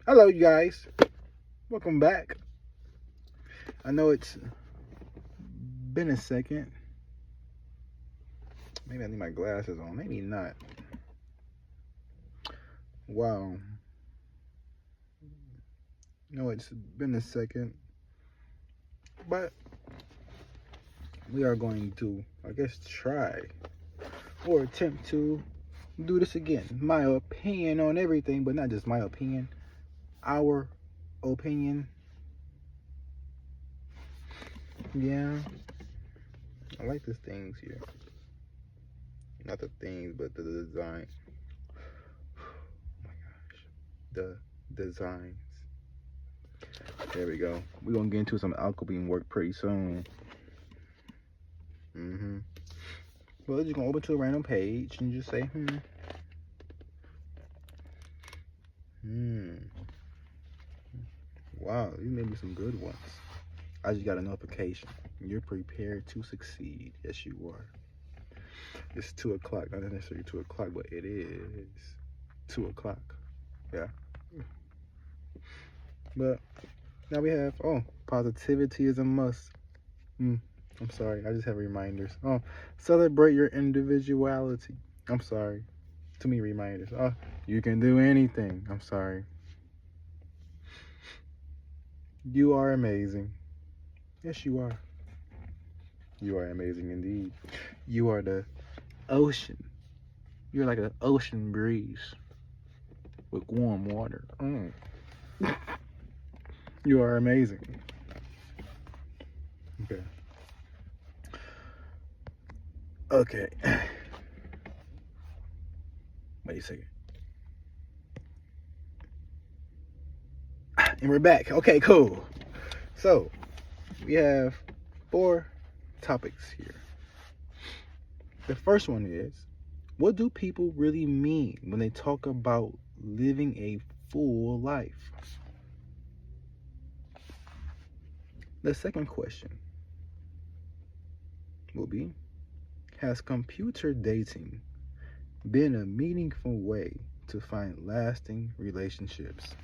Hello, you guys. Welcome back. I know it's been a second. Maybe I need my glasses on. Maybe not. Wow. No, it's been a second. But we are going to, I guess, try or attempt to do this again. My opinion on everything, but not just my opinion. Our opinion. Yeah. I like these things here. Not the things, but the design. Oh my gosh. The designs. There we go. We're going to get into some alchemy work pretty soon. Well, you're just going to open to a random page and just say, Wow, you made me some good ones. I just got a notification. You're prepared to succeed. Yes, you are. It's 2 o'clock. Not necessarily 2 o'clock, but it is 2 o'clock. Yeah. But now we have, positivity is a must. I'm sorry. I just have reminders. Celebrate your individuality. I'm sorry. Too many reminders. You can do anything. I'm sorry. You are amazing. Yes, you are. You are amazing indeed. You are the ocean. You're like an ocean breeze with warm water. You are amazing. Okay. Okay. Wait a second. And we're back. Okay, cool. So, we have 4 topics here. The first one is, what do people really mean when they talk about living a full life? The second question will be, has computer dating been a meaningful way to find lasting relationships?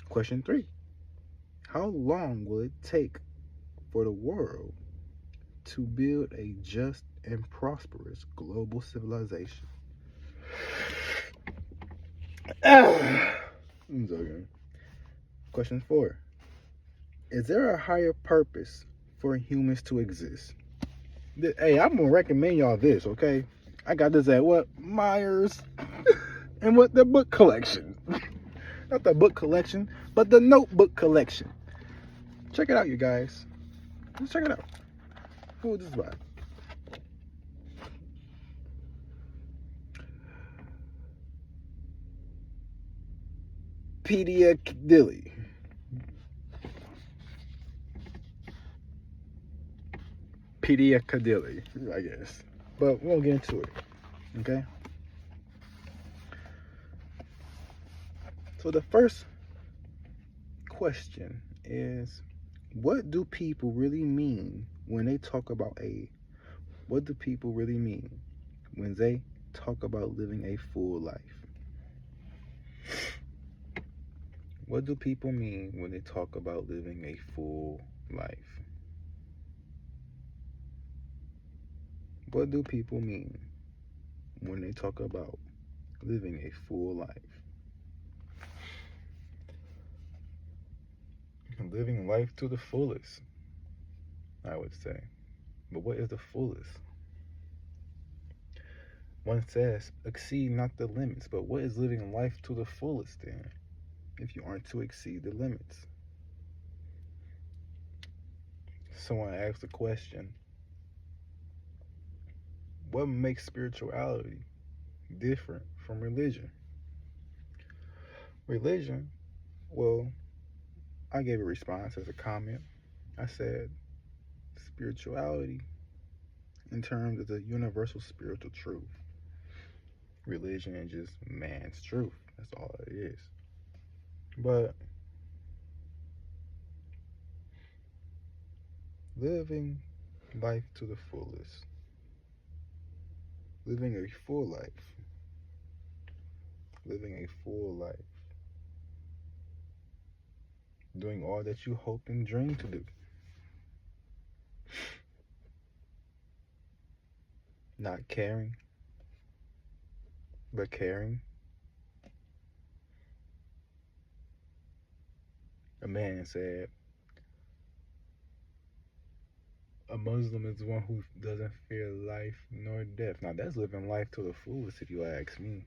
Question 3, how long will it take for the world to build a just and prosperous global civilization? I'm joking. Question 4, is there a higher purpose for humans to exist? Hey, I'm gonna recommend y'all this, okay? I got this at what? Myers. And what? The book collection. Not the book collection, but the notebook collection. Check it out, you guys. Just check it out. Who was this by? Peace&Blessings. Peace&Blessings, I guess. But we won't get into it, okay? So the first question is, what do people really mean when they talk about what do people really mean when they talk about living a full life? What do people mean when they talk about living a full life? What do people mean when they talk about living a full life? Living life to the fullest, I would say. But what is the fullest? One says, exceed not the limits. But what is living life to the fullest then, if you aren't to exceed the limits? Someone asked the question, what makes spirituality different from religion? Religion, well, I gave a response as a comment. I said, spirituality, in terms of the universal spiritual truth. Religion is just man's truth. That's all it is. But living life to the fullest, living a full life, Living a full life. Doing all that you hope and dream to do. Not caring, but caring. A man said, a Muslim is one who doesn't fear life nor death. Now, that's living life to the fullest, if you ask me.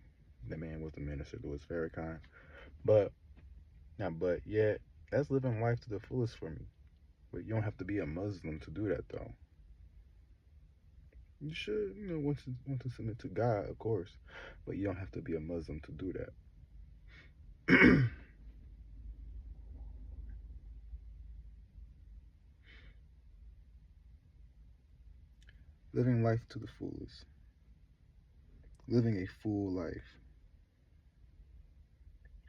The man was the minister, Louis Farrakhan. But yet, that's living life to the fullest for me. But you don't have to be a Muslim to do that, though. You should, want to submit to God, of course. But you don't have to be a Muslim to do that. Living life to the fullest. Living a full life.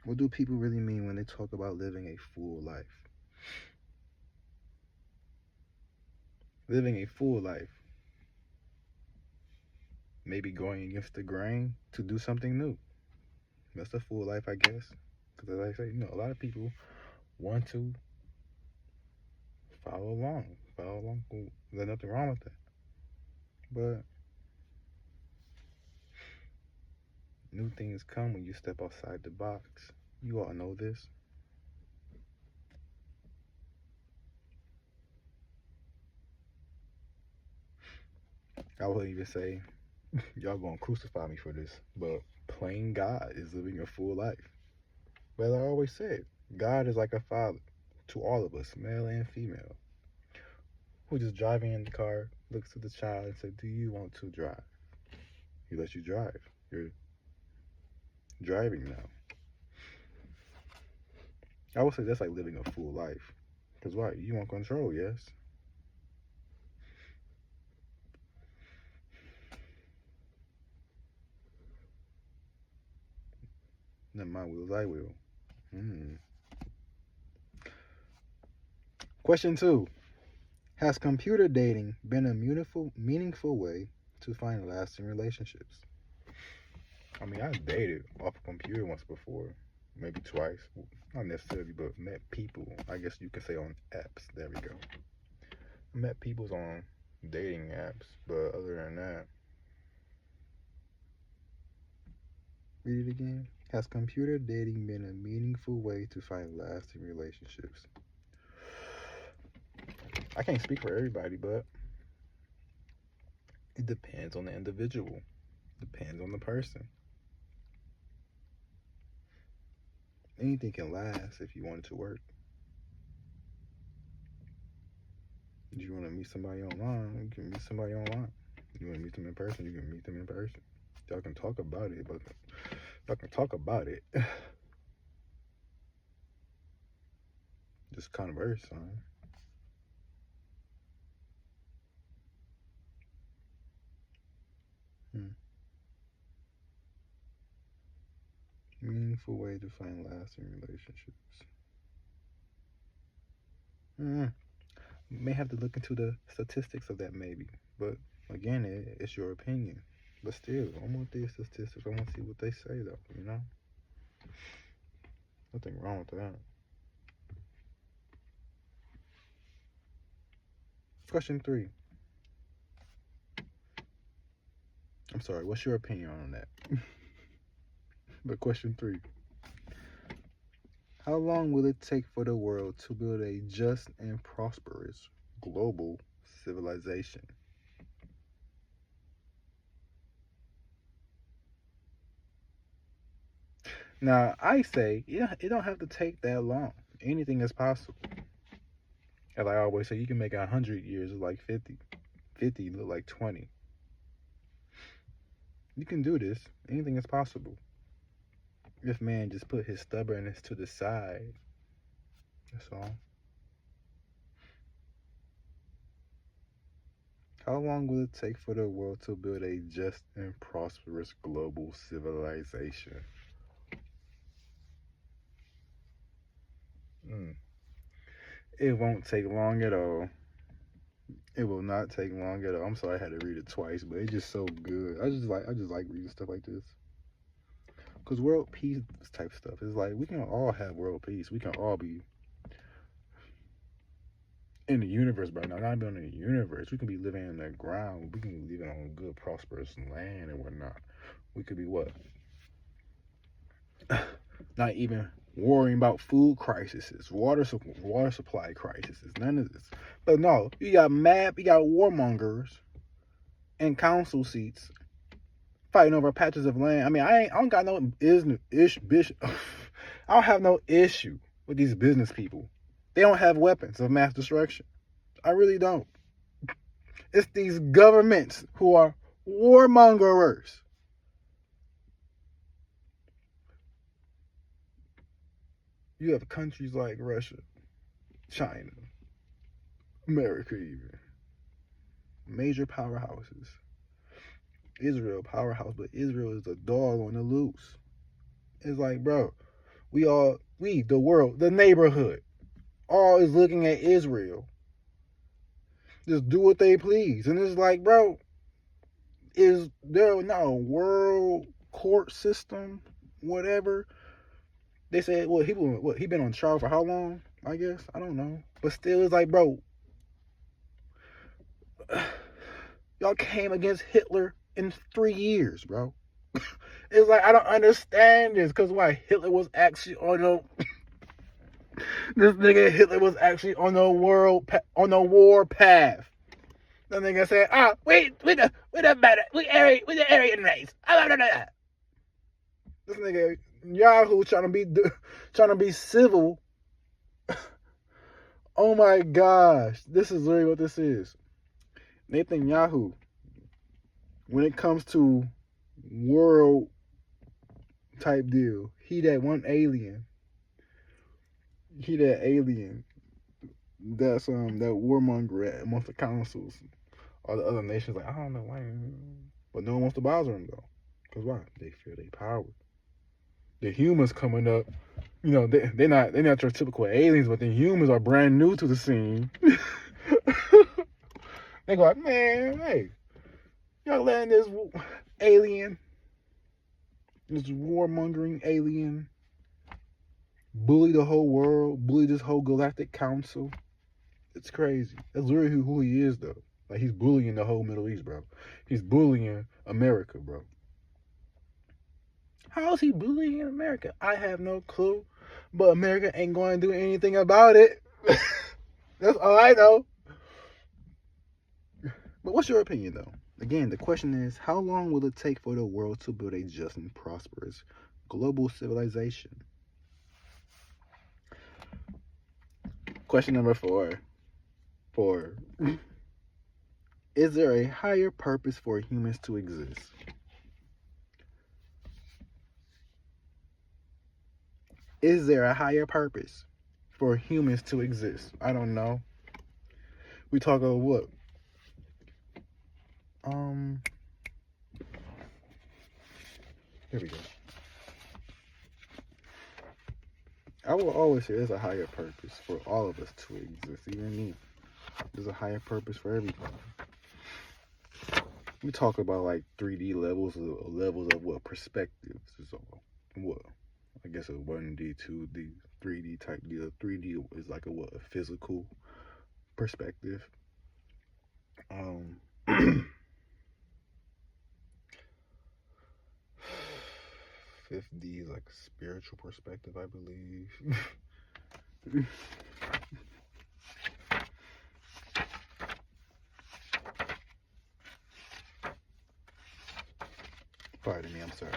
What do people really mean when they talk about living a full life? Living a full life. Maybe going against the grain to do something new. That's a full life, I guess. Because as I say, a lot of people want to follow along. There's nothing wrong with that. But new things come when you step outside the box. You all know this. I would even say, y'all gonna crucify me for this, but playing God is living a full life. Well, I always said, God is like a father to all of us, male and female, who just driving in the car, looks at the child and says, do you want to drive? He lets you drive. You're driving now. I would say that's like living a full life. Because why? You want control, yes? Not my will, thy will. Question 2. Has computer dating been a meaningful way to find lasting relationships? I mean, I dated off a computer once before, maybe twice. Not necessarily, but met people, I guess you could say, on apps. There we go. I met people on dating apps, but other than that, read it again. Has computer dating been a meaningful way to find lasting relationships? I can't speak for everybody, but it depends on the individual. Depends on the person. Anything can last if you want it to work. If you want to meet somebody online, you can meet somebody online. You want to meet them in person, you can meet them in person. Y'all can talk about it, but y'all can talk about it. Just converse, son. Meaningful way to find lasting relationships. May have to look into the statistics of that, maybe. But again, it's your opinion. But still, I want these statistics. I want to see what they say, though. Nothing wrong with that. Question 3. I'm sorry, what's your opinion on that? But question 3. How long will it take for the world to build a just and prosperous global civilization? Now, I say, it don't have to take that long. Anything is possible. As I always say, you can make 100 years look like 50. 50 look like 20. You can do this. Anything is possible. If man just put his stubbornness to the side. That's all. How long will it take for the world to build a just and prosperous global civilization? It won't take long at all. It will not take long at all. I'm sorry I had to read it twice, but it's just so good. I just like reading stuff like this. because world peace type stuff is like we can all have world peace. We can all be in the universe right now, not even in the universe. We can be living in the ground. We can be living on good, prosperous land and whatnot. We could be what? Not even worrying about food crises, water supply crises, none of this. But no, you got warmongers in council seats fighting over patches of land. I mean, I don't got no I don't have no issue with these business people. They don't have weapons of mass destruction. I really don't. It's these governments who are warmongers. You have countries like Russia, China, America even. Major powerhouses. Israel, powerhouse, but Israel is a dog on the loose. It's like, bro, the world, the neighborhood, all is looking at Israel. Just do what they please. And it's like, bro, is there not a world court system, whatever? They said, he been on trial for how long? I guess. I don't know. But still, it's like, bro, y'all came against Hitler in 3 years, bro. It's like, I don't understand this. Because why? Hitler was actually on this nigga Hitler was actually on the war path. That nigga said, we the Aryan race. This nigga Yahoo trying to be civil. Oh my gosh, this is literally what this is. Netanyahu, when it comes to world type deal, he that one alien. He that alien. That's that warmonger amongst the councils. All the other nations like, I don't know why, but no one wants to bother him though. Cause why? They fear their power. The humans coming up, they're not your typical aliens, but the humans are brand new to the scene. They go like, man, hey, y'all letting this alien, this warmongering alien, bully the whole world, bully this whole galactic council. It's crazy. That's literally who he is, though. Like, he's bullying the whole Middle East, bro. He's bullying America, bro. How is he bullying America? I have no clue. But America ain't going to do anything about it. That's all I know. But what's your opinion, though? Again, the question is, how long will it take for the world to build a just and prosperous global civilization? Question number 4. Is there a higher purpose for humans to exist? Is there a higher purpose for humans to exist? I don't know. We talk about what? Here we go. I will always say there's a higher purpose for all of us to exist, even me. There's a higher purpose for everybody. We talk about like 3D levels of what perspectives is all. What? I guess a 1D, 2D, 3D type deal. 3D is like a physical perspective. 5D is like a spiritual perspective, I believe. Pardon me, I'm sorry.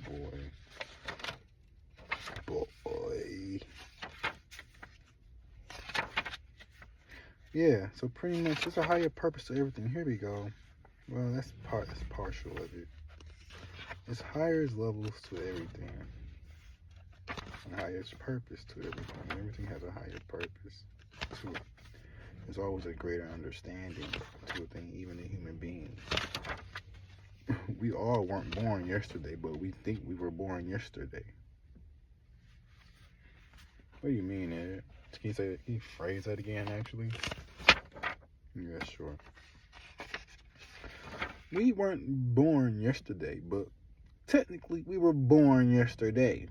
Boy. Yeah, so pretty much there's a higher purpose to everything. Here we go. Well, that's partial of it. There's higher levels to everything. And highest purpose to everything. Everything has a higher purpose to it. There's always a greater understanding to a thing, even a human being. We all weren't born yesterday, but we think we were born yesterday. What do you mean, Ed? Can you phrase that again, actually? Yeah, sure. We weren't born yesterday, but technically we were born yesterday.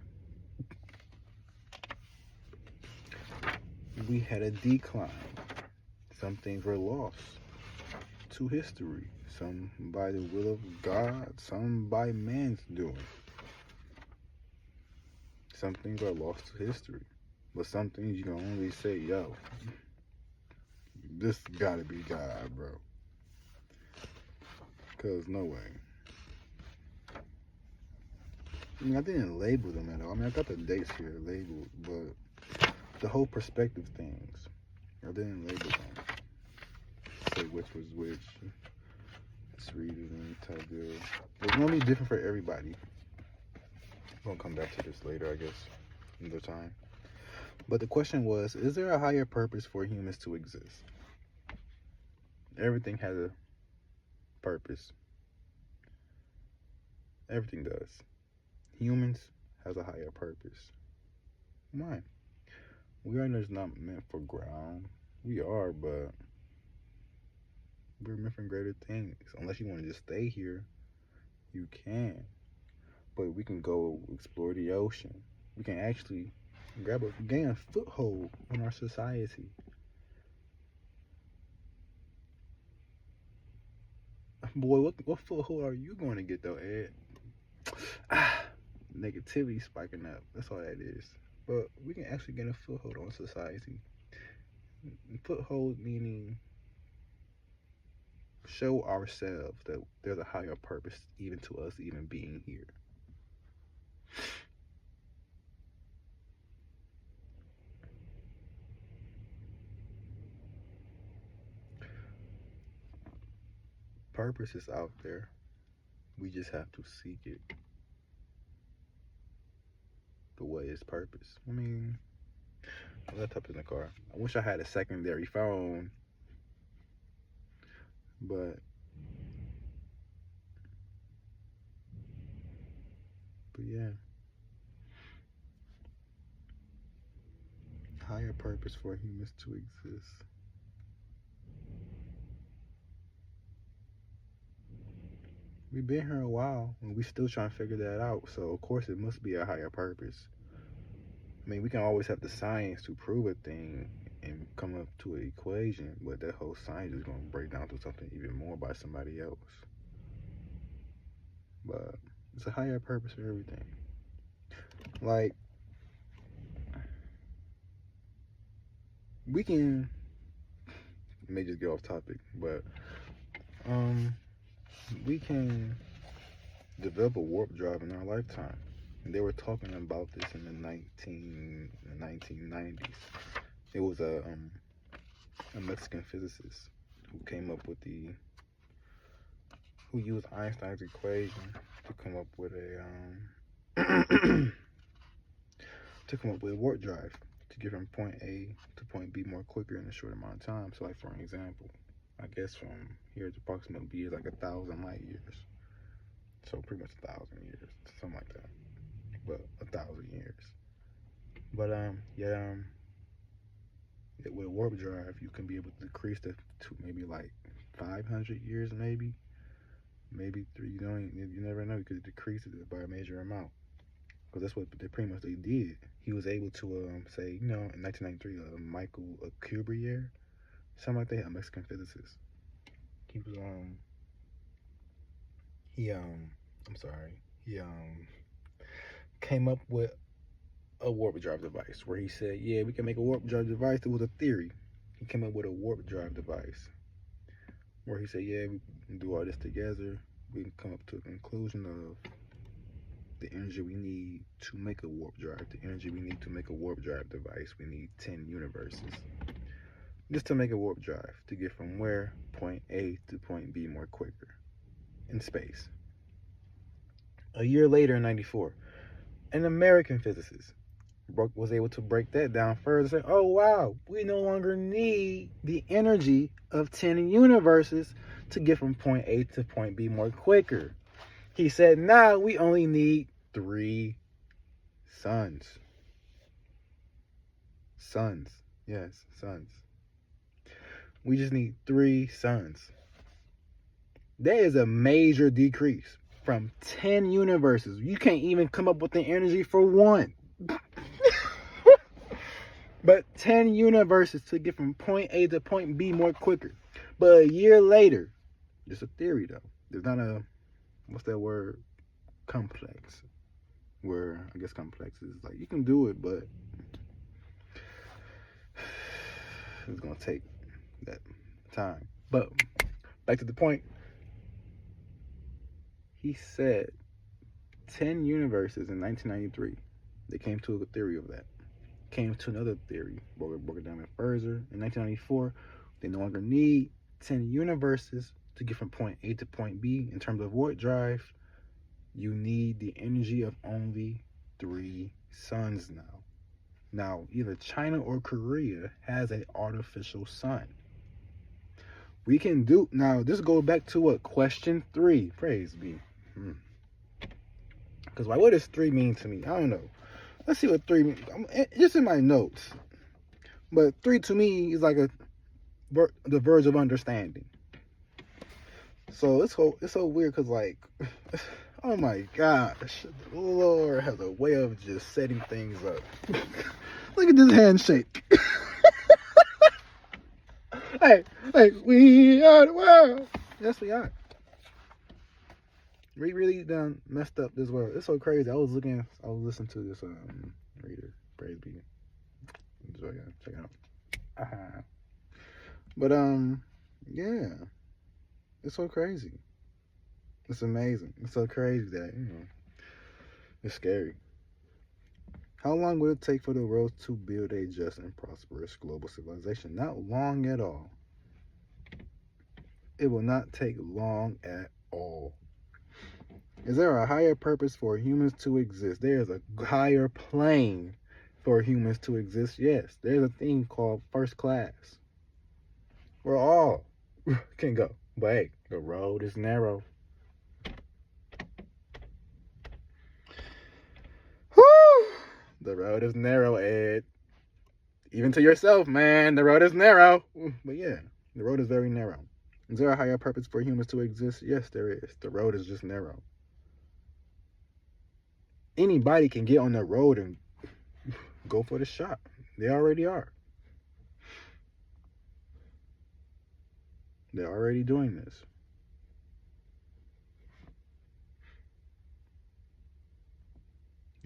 We had a decline. Some things were lost to history. Some by the will of God, some by man's doing. Some things are lost to history. But some things you can only say, yo, this gotta be God, bro. Cause no way. I mean, I didn't label them at all. I mean, I got the dates here labeled, but the whole perspective things, I didn't label them. Say which was which. Let's read it and type deal. It's gonna be different for everybody. We're gonna come back to this later, I guess, another time. But the question was, is there a higher purpose for humans to exist? Everything has a purpose. Everything does. Humans has a higher purpose. Why? We are just not meant for ground. We are, but we're meant for greater things. Unless you want to just stay here, you can. But we can go explore the ocean. We can actually gain a foothold in our society. Boy, what foothold are you going to get though, Ed? Negativity spiking up. That's all that is. But we can actually get a foothold on society. Foothold meaning show ourselves that there's a higher purpose even to us even being here. Purpose is out there. We just have to seek it. The way is purpose. I mean, my laptop's in the car. I wish I had a secondary phone. But yeah. Higher purpose for humans to exist. We've been here a while and we still trying to figure that out. So of course it must be a higher purpose. I mean, we can always have the science to prove a thing and come up to an equation, but that whole science is going to break down to something even more by somebody else. But it's a higher purpose for everything. Like, we can, may just get off topic, but we can develop a warp drive in our lifetime. And they were talking about this in the 1990s. It was a Mexican physicist who came up with who used Einstein's equation to come up with a warp drive to get from point A to point B more quicker in a short amount of time. So, like, for an example, I guess from here to approximate B is like 1,000 light years. So pretty much 1,000 years, something like that. But 1,000 years. But with a warp drive, you can be able to decrease that to maybe like 500 years, maybe 3. You never know. You could decrease it by a major amount. Because that's what they did. He was able to say, in 1993, Michael Alcubierre, something like that, a Mexican physicist. He was he came up with a warp drive device where he said, yeah, we can make a warp drive device. It was a theory. He came up with a warp drive device where he said, yeah, we can do all this together. We can come up to a conclusion of the energy we need to make a warp drive. The energy we need to make a warp drive device, we need 10 universes. Just to make a warp drive to get from where? Point A to point B more quicker in space. A year later in 94, an American physicist was able to break that down further and say, oh wow, we no longer need the energy of 10 universes to get from point A to point B more quicker. He said, now we only need 3 suns. Suns. Yes, suns. We just need 3 suns. There is a major decrease from 10 universes. You can't even come up with the energy for 1. But 10 universes to get from point A to point B more quicker. But a year later, it's a theory though. There's not a, what's that word? Complex. Where I guess complex is like you can do it, but it's gonna take that time. But back to the point. He said 10 universes in 1993. They came to a theory of that. Came to another theory, broke it down further. In 1994, they no longer need 10 universes to get from point A to point B in terms of warp drive. You need the energy of only 3 suns now. Now, either China or Korea has an artificial sun. We can do, now this goes back to what? Question 3. Praise be. Because what does 3 mean to me? I don't know. Let's see what 3 means. Just in my notes. But 3 to me is like the verge of understanding. So it's so weird because like, oh my gosh, the Lord has a way of just setting things up. Look at this handshake. hey, we are the world. Yes, we are. We really done messed up this world. It's so crazy. I was listening to this reader. Praise be. Enjoy it. Check it out. But yeah. It's so crazy. It's amazing. It's so crazy that, it's scary. How long will it take for the world to build a just and prosperous global civilization? Not long at all. It will not take long at all. Is there a higher purpose for humans to exist? There is a higher plane for humans to exist. Yes, there's a thing called first class. We're all can go. But hey, the road is narrow. Whew! The road is narrow, Ed. Even to yourself, man, the road is narrow. But yeah, the road is very narrow. Is there a higher purpose for humans to exist? Yes, there is. The road is just narrow. Anybody can get on the road and go for the shot. They already are. They're already doing this.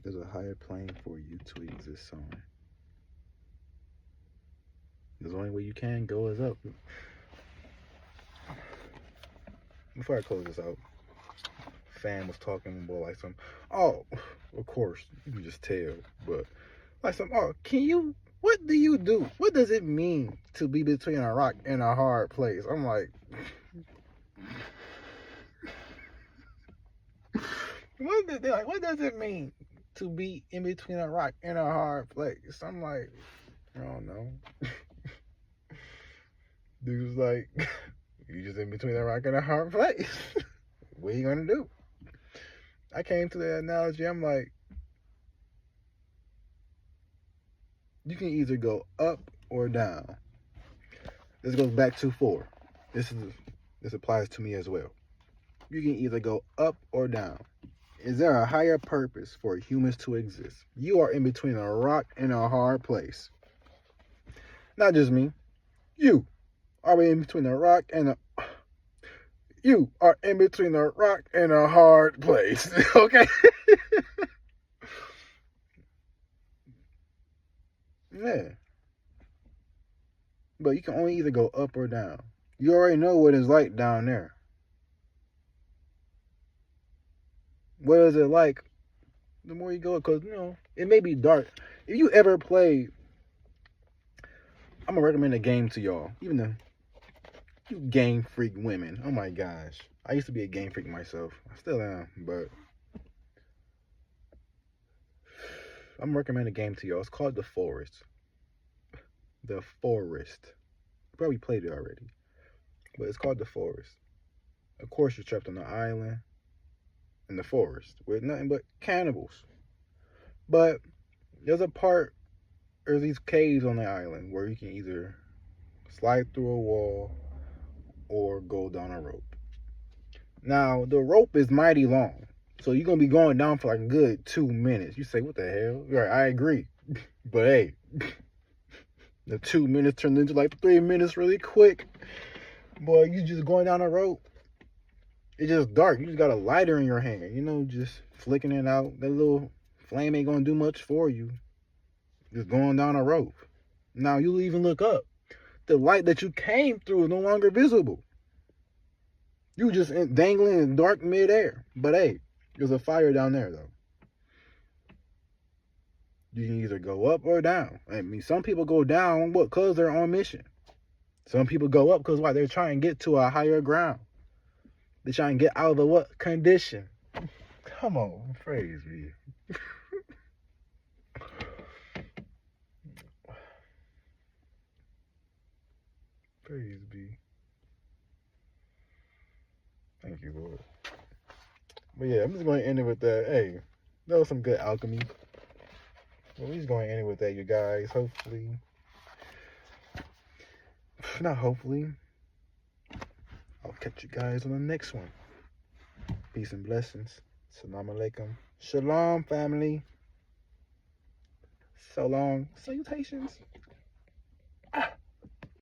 There's a higher plane for you to exist on. The only way you can go is up. Before I close this out, fan was talking about like some, oh, of course, you can just tell, but like some, oh, what do you do? What does it mean to be between a rock and a hard place? I'm like, what does it mean to be in between a rock and a hard place? I'm like, I don't know. Dude's like, you just in between a rock and a hard place. What are you gonna do? I came to the analogy, I'm like, you can either go up or down. This goes back to 4. This applies to me as well. You can either go up or down. Is there a higher purpose for humans to exist? You are in between a rock and a hard place. Not just me. You are in between a rock and a... You are in between a rock and a hard place. Okay? Yeah. But you can only either go up or down. You already know what it's like down there. What is it like the more you go? Because, it may be dark. If you ever play, I'm going to recommend a game to y'all. Even though you game freak women. Oh my gosh. I used to be a game freak myself. I still am. But I'm going to recommend a game to y'all. It's called The Forest. The Forest. You probably played it already. But it's called The Forest. Of course, you're trapped on an island. in the forest with nothing but cannibals. But there's these caves on the island where you can either slide through a wall or go down a rope. Now, the rope is mighty long, so you're going to be going down for like a good 2 minutes. You say, what the hell? Right, I agree. But hey, the 2 minutes turned into like 3 minutes really quick. Boy, you just going down a rope. It's just dark. You just got a lighter in your hand, just flicking it out. That little flame ain't going to do much for you. Just going down a rope. Now, you'll even look up. The light that you came through is no longer visible. You just dangling in dark midair. But hey, there's a fire down there, though. You can either go up or down. I mean, some people go down, because they're on mission. Some people go up because they're trying to get to a higher ground. They're trying to get out of the condition. Come on, praise me. Praise be. Thank you, Lord. But yeah, I'm just going to end it with that. Hey, that was some good alchemy. Well, we're just going to end it with that, you guys. Hopefully. Not hopefully. I'll catch you guys on the next one. Peace and blessings. Assalamu alaikum. Shalom, family. So long. Salutations.